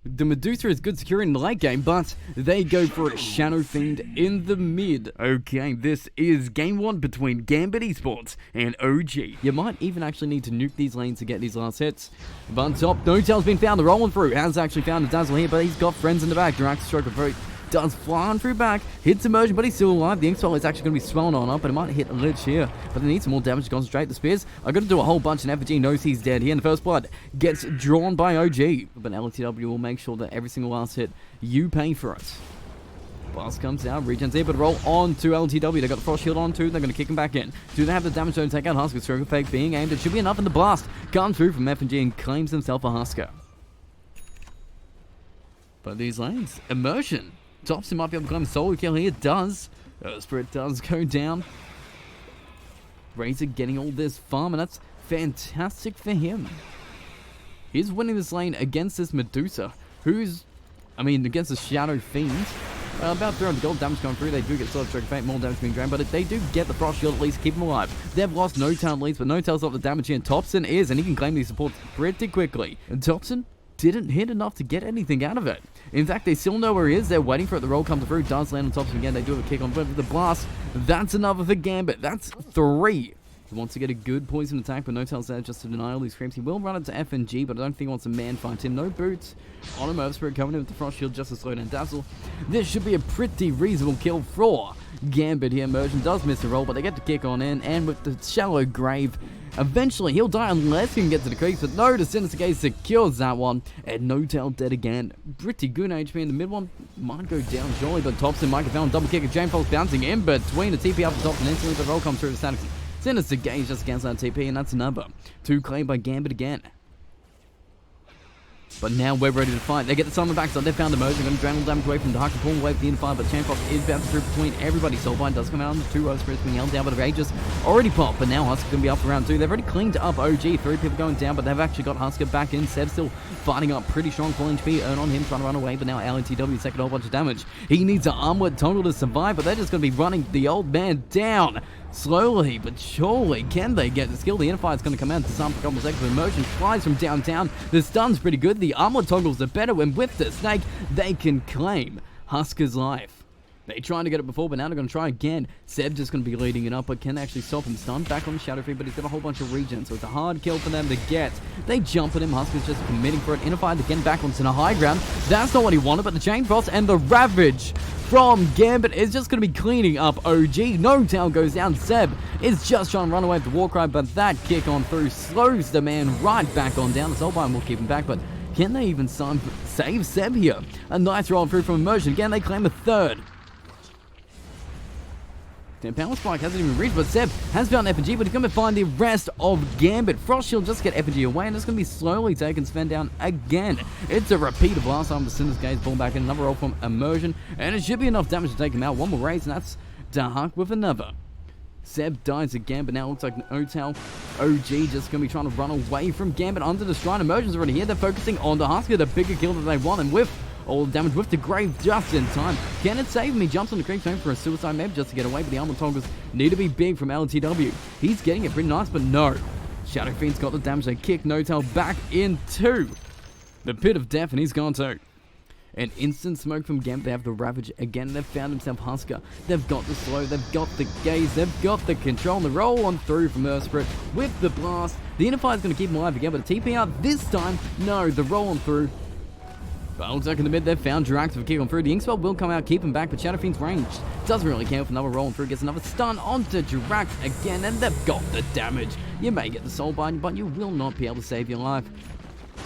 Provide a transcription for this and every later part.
The Medusa is good securing in the late game, but they go for a Shadow Fiend in the mid. Okay, this is game 1 between Gambit Esports and OG. You might even actually need to nuke these lanes to get these last hits. But top, N0tail's been found, the rolling through. Has actually found a Dazzle here, but he's got friends in the back. Durax stroke of vote. Does fly on through back, hits Immersion, but he's still alive. The Inkswell is actually going to be swelling on up, but it might hit a ledge here. But they need some more damage to concentrate. The Spears are going to do a whole bunch, and FG knows he's dead here. And the first blood gets drawn by OG. But LTW will make sure that every single last hit, you pay for it. Blast comes out, regens here, but roll on to LTW. They got the Frost Shield on too, they're going to kick him back in. Do they have the damage zone to take out Husker? Stroke of Fate being aimed. It should be enough in the blast. Comes through from FG and claims himself a Husker. But these lanes, Immersion. Topson might be able to claim a solo kill here. It does. Spirit does go down. Razor getting all this farm, and that's fantastic for him. He's winning this lane against this Medusa, against the Shadow Fiend. About 300 gold damage going through. They do get Sword of Stroke of Fate, more damage being drained, but they do get the Frost Shield at least, keep him alive. They've lost N0tail at least, but N0tail's off the damage here, and Topson is, and he can claim these supports pretty quickly. And Topson didn't hit enough to get anything out of it. In fact, they still know where he is. They're waiting for it. The roll comes through. Does land on top of him again. They do have a kick on, but with the blast, that's another for Gambit. That's 3. He wants to get a good poison attack, but N0tail's there just to deny all these creeps. He will run it to FNG, but I don't think he wants a man fight him. No boots on him. Earth Spirit coming in with the Frost Shield just to slow down Dazzle. This should be a pretty reasonable kill for Gambit here. Immersion does miss the roll, but they get the kick on in, and with the Shallow Grave, eventually he'll die unless he can get to the creeps, but no, the Sinister Gaze secures that one, and N0tail dead again. Pretty good HP in the mid one, might go down surely, but Topson might get found, double kick of Jane Fox bouncing in between the TP up the top, and instantly the roll comes through the static. Sinister Gaze just against that TP, and that's another 2 claimed by Gambit again. But now we're ready to fight. They get the summon back, so they found the Immersion. Going to drain all damage away from the Dark and pull away from the Unify, but Chainfox is bouncing through between everybody. Soulbind does come out on the 2 Spirits being held down, but Aegis already popped, but now Husker going to be up for round 2. They've already cleaned up OG. 3 people going down, but they've actually got Husker back in. Seb still fighting up pretty strong. Full HP earn on him, trying to run away, but now LTW taking a whole bunch of damage. He needs an Armlet Toggle to survive, but they're just going to be running the old man down. Slowly but surely, can they get the skill? The Unify is going to come out to some for a couple of seconds. Immersion flies from downtown. The stun's pretty good. The Armlet Toggles are better, and with the Snake, they can claim Husker's life. They tried to get it before, but now they're going to try again. Seb just going to be leading it up, but can they actually stop him? Stun back on the Shadow Fiend, but he's got a whole bunch of regen, so it's a hard kill for them to get. They jump at him. Husker's just committing for it. Unified again back onto the high ground. That's not what he wanted, but the Chain Frost and the Ravage from Gambit is just going to be cleaning up OG. N0tail goes down. Seb is just trying to run away with the Warcry, but that kick on through slows the man right back on down. The Soulbind will keep him back, but can they even save Seb here? A nice roll through from Immersion. Again, they claim a 3rd. Power Spike hasn't even reached, but Seb has found FNG, but he's going to find the rest of Gambit. Frost Shield just get FNG away, and it's going to be slowly taken Sven down again. It's a repeat of last time. The Sinister Gaze ball back in, another roll from Immersion, and it should be enough damage to take him out. One more raise, and that's Dark with another. Seb dies again, but now it looks like N0tail OG just going to be trying to run away from Gambit under the Shrine. Immersion's already here. They're focusing on the Husker, the bigger kill that they want, and with all the damage with the Grave just in time. Can it save him? He jumps on the creep zone for a suicide, maybe just to get away, but the Armlet Toggles need to be big from LTW. He's getting it pretty nice, but no. Shadow Fiend's got the damage. They kick N0tail back into the Pit of Death, and he's gone too. An instant smoke from Gambit. They have the Ravage again. They've found himself Husker. They've got the slow. They've got the gaze. They've got the control. And the roll on through from Earth Spirit with the blast. The Unify is going to keep him alive again, but a TP out this time. No, the roll on through. Balzac in the mid, they've found Durax with a kick on through. The Inkspell will come out, keep him back, but Shadow Fiend's ranged. Doesn't really care for another roll on through. Gets another stun onto Durax again, and they've got the damage. You may get the Soulbind, but you will not be able to save your life.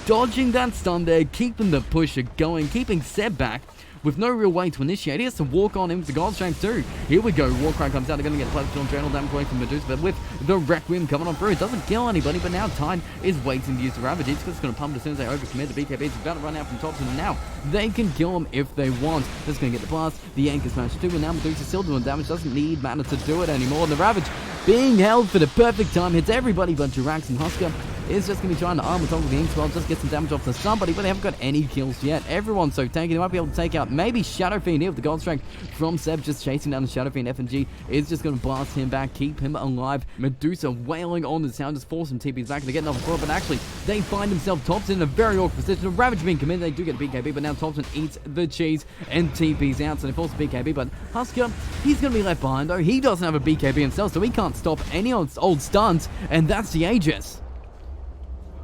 Dodging that stun there, keeping the pusher going, keeping Seb back with no real way to initiate. He has to walk on him with the God's Strength too. Here we go. Warcry comes out. They're going to get Platform Drainal damage away from Medusa, but with the Requiem coming on through, it doesn't kill anybody, but now Tide is waiting to use the Ravage. It's just going to pump it as soon as they overcommit. The BKB is about to run out from Topson, and now they can kill him if they want. That's going to get the blast. The Anchor Smash too, and now Medusa still doing damage. Doesn't need mana to do it anymore. And the Ravage being held for the perfect time hits everybody but Durax and Husker. is just going to be trying to armor toggle the Ink Swell, just get some damage off to somebody, but they haven't got any kills yet. Everyone's so tanky, they might be able to take out maybe Shadow Fiend here with the Gold Strength from Seb, just chasing down the Shadow Fiend. FNG is just going to blast him back, keep him alive. Medusa wailing on the sound, just force some TPs back to get another throw, but actually they find themselves Thompson in a very awkward position. A Ravage being committed, they do get a BKB, but now Thompson eats the cheese and TPs out, so they force a BKB, but Husker, he's going to be left behind though. He doesn't have a BKB himself, so he can't stop any old stuns, and that's the Aegis.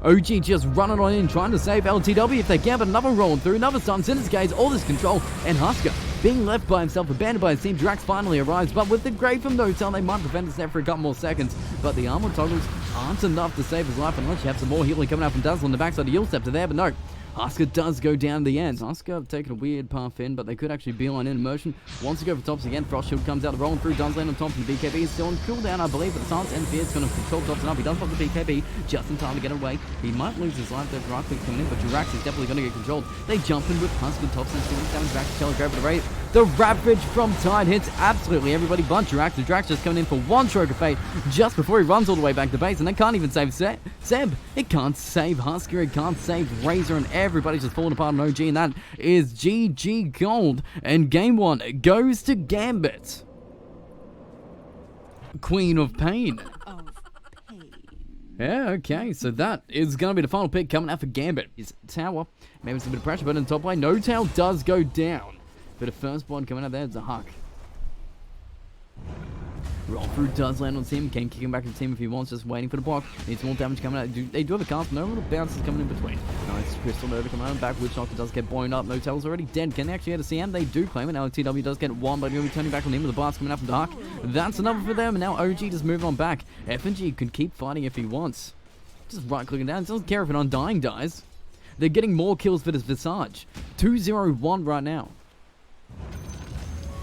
OG just running on in, trying to save LTW if they can, but another rolling through, another stun, Synder's Gaze, all this control, and Husker being left by himself, abandoned by his team. Drax finally arrives, but with the grade from Notel, they might prevent his net for a couple more seconds, but the armor toggles aren't enough to save his life unless you have some more healing coming out from Dazzle on the backside of Yield Scepter there, but no. Husker does go down the end. Husker have taken a weird path in, but they could actually beeline in motion. Wants to go for tops again. Frost Shield comes out, rolling through. Does land on top of the BKB. Is still on cooldown, I believe, but the Silence and Fear is going to control Thompson up. He does pop the BKB just in time to get away. He might lose his life. There's right click coming in, but Jirax is definitely going to get controlled. They jump in with Husker. Thompson still damage back to Telegraph, but the rate. The Ravage from Tide hits absolutely everybody but Jirax. The Drax just coming in for one stroke of fate just before he runs all the way back to base, and they can't even save Seb. It can't save Husker. It can't save Razor, and everybody's just falling apart on OG, and that is GG Gold. And game one goes to Gambit, Queen of Pain. Yeah, okay, so that is going to be the final pick coming out for Gambit. Is Tower. Maybe it's a bit of pressure, but in the top lane, Notel does go down. But the first one coming out there is a Huck. Roll through does land on Tim. Can kick him back to the team if he wants, just waiting for the block. Needs more damage coming out. They do have a cast, no little bounces coming in between. Nice Crystal Nova coming out back. Witch Doctor does get blown up. Notel's already dead. Can they actually get a CM? They do claim it. Now TW does get one, but he'll be turning back on him with the blast coming out from the Huck. That's another for them, and now OG just moving on back. FNG can keep fighting if he wants. Just right clicking down. Doesn't care if an Undying dies. They're getting more kills for this Visage. 2-0-1 right now.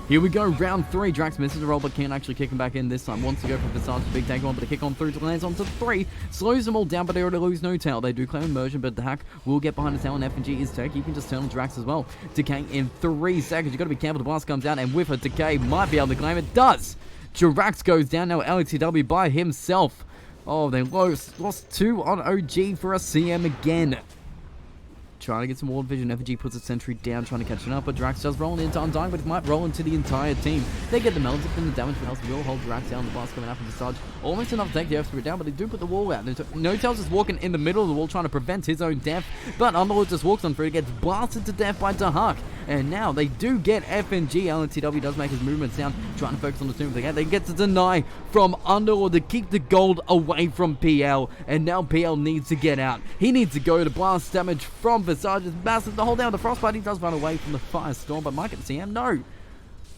Here we go, round 3. Drax misses the roll, but can't actually kick him back in this time. Wants to go for Visage, big take on, but the kick on through to lands onto 3. Slows them all down, but they already lose Notel. They do claim immersion, but the Hack will get behind the tail, and FNG is tech. You can just turn on Drax as well. Decay in 3 seconds. You've got to be careful. The blast comes out, and with a Decay, might be able to claim it. Does! Jirax goes down now, LTW by himself. Oh, they lost 2 on OG for a CM again. Trying to get some ward vision. FNG puts a sentry down, trying to catch it up, but Drax does roll into Undying, but it might roll into the entire team. They get the melted and the damage, but else will hold Drax down. The blast coming out from the Visage. Almost enough to take the F3 down, but they do put the wall out. Notel's just walking in the middle of the wall, trying to prevent his own death, but Underlord just walks on through, gets blasted to death by Dahak. And now they do get FNG. LTW does make his movements down, trying to focus on the tomb. They get to deny from Underlord to keep the gold away from PL, and now PL needs to get out. He needs to go to blast damage from Visage. Is massive to hold down the Frostbite. He does run away from the Firestorm, but might get the CM. No,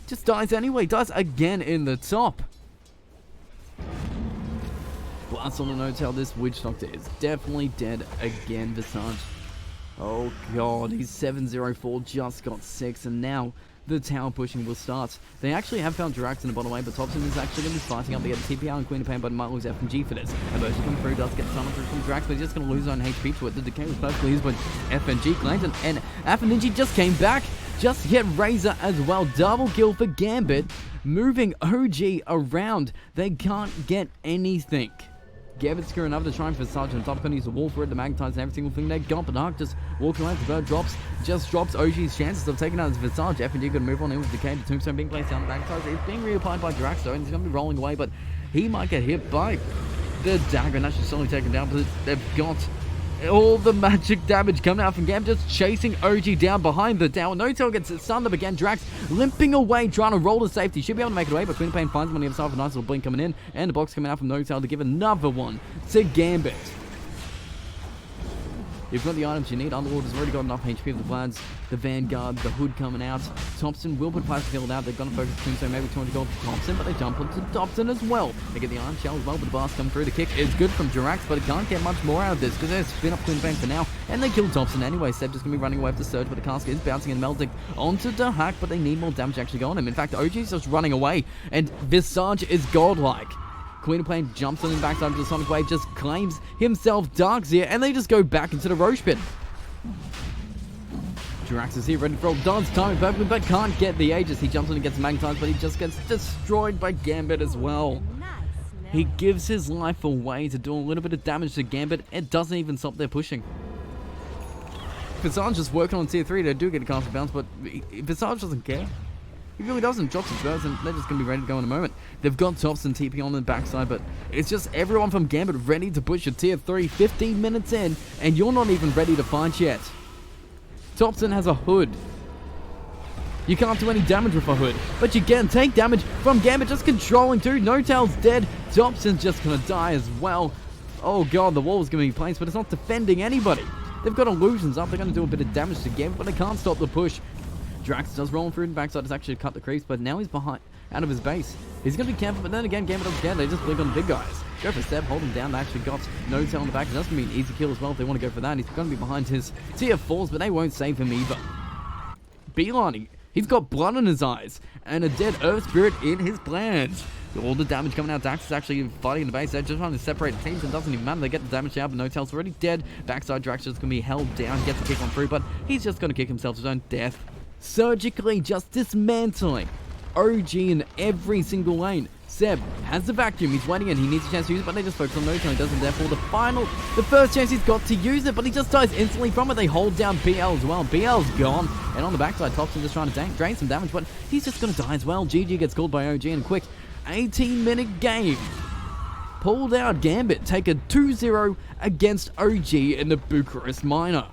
just dies anyway. Dies again in the top. Blast on the Notel. This Witch Doctor is definitely dead again. Visage. Oh god, he's 7-0-4, just got 6, and now the tower pushing will start. They actually have found Jirax in the bottom lane, but Thompson is actually going to be fighting up to get the TPR and Queen of Pain, but might lose FNG for this. Emergency coming through, does get summoned through from Drax, but he's just going to lose his own HP to it. The Decay was perfectly used, but FNG claims it, and FNG just came back, just hit Razor as well. Double kill for Gambit, moving OG around. They can't get anything. Gambit screwing up to try and for Visage on top. Going to use the wall for it, the Magnetize and every single thing they got, but Dark just walking away. The bird drops OG's chances of taking out his Visage. FNG going to move on in with Decay. The Tombstone being placed down the Magnetize. It's being reapplied by Jirax though, and he's going to be rolling away, but he might get hit by the dagger, and that's just slowly taken down, but they've got all the magic damage coming out from Gambit, just chasing OG down behind the tower. Notel gets stunned up again. Drax limping away, trying to roll to safety. Should be able to make it away, but Queen of Pain finds him on the other side with a nice little blink coming in, and the box coming out from Notel to give another one to Gambit. You've got the items you need. Underlord has already got enough HP for the Vlads, the Vanguard, the Hood coming out. Thompson will put Plastic Field out. They're going to focus Tombstone, maybe 200 gold for Thompson, but they jump onto Thompson as well. They get the Iron Shell as well, but the blast come through. The kick is good from Jirax, but it can't get much more out of this because they're spin up Queen of Pain for now, and they kill Thompson anyway. Seb just going to be running away with the Surge, but the cask is bouncing and melting onto the Hack, but they need more damage to actually go on him. In fact, OG's just running away, and Visage is godlike. Queen of Pain jumps on him backside into the Sonic Wave, just claims himself Darkseer, and they just go back into the Roche Pit. Jirax is here, ready to roll. Dance timing perfectly, but can't get the Aegis. He jumps in and gets magnetized, but he just gets destroyed by Gambit as well. He gives his life away to do a little bit of damage to Gambit. It doesn't even stop their pushing. Visage just working on tier 3. They do get a caster bounce, but Visage doesn't care. He really doesn't. Drops his burst and they're just going to be ready to go in a moment. They've got Tops and TP on the backside, but it's just everyone from Gambit ready to push your tier 3 15 minutes in, and you're not even ready to fight yet. Topson has a hood. You can't do any damage with a hood, but you can take damage from Gambit just controlling too. No-Tail's dead. Topson's just going to die as well. Oh god, the wall is going to be placed, but it's not defending anybody. They've got illusions up. They're going to do a bit of damage to Gambit, but they can't stop the push. Drax does roll through the backside. It's actually cut the creeps, but now he's behind, out of his base. He's going to be careful, but then again, Gambit doesn't care. They just blink on the big guys. Go for Seb, hold him down. They actually got No-Tail on the back. That's going to be an easy kill as well if they want to go for that. He's going to be behind his tier 4s, but they won't save him either. Beeline, he's got blood in his eyes and a dead Earth Spirit in his plans. All the damage coming out. Dax is actually fighting in the base. They're just trying to separate the teams. It doesn't even matter. They get the damage out, but No-Tail's already dead. Backside Drax is going to be held down. Gets a kick on through, but he's just going to kick himself to his own death. Surgically just dismantling OG in every single lane. Seb has the vacuum. He's waiting in. He needs a chance to use it, but they just focus on No-Tail. He doesn't. Therefore, the first chance he's got to use it, but he just dies instantly from it. They hold down BL as well. BL's gone. And on the backside, Thompson just trying to drain some damage, but he's just going to die as well. GG gets called by OG in a quick 18-minute game. Pulled out Gambit take a 2-0 against OG in the Bucharest Minor.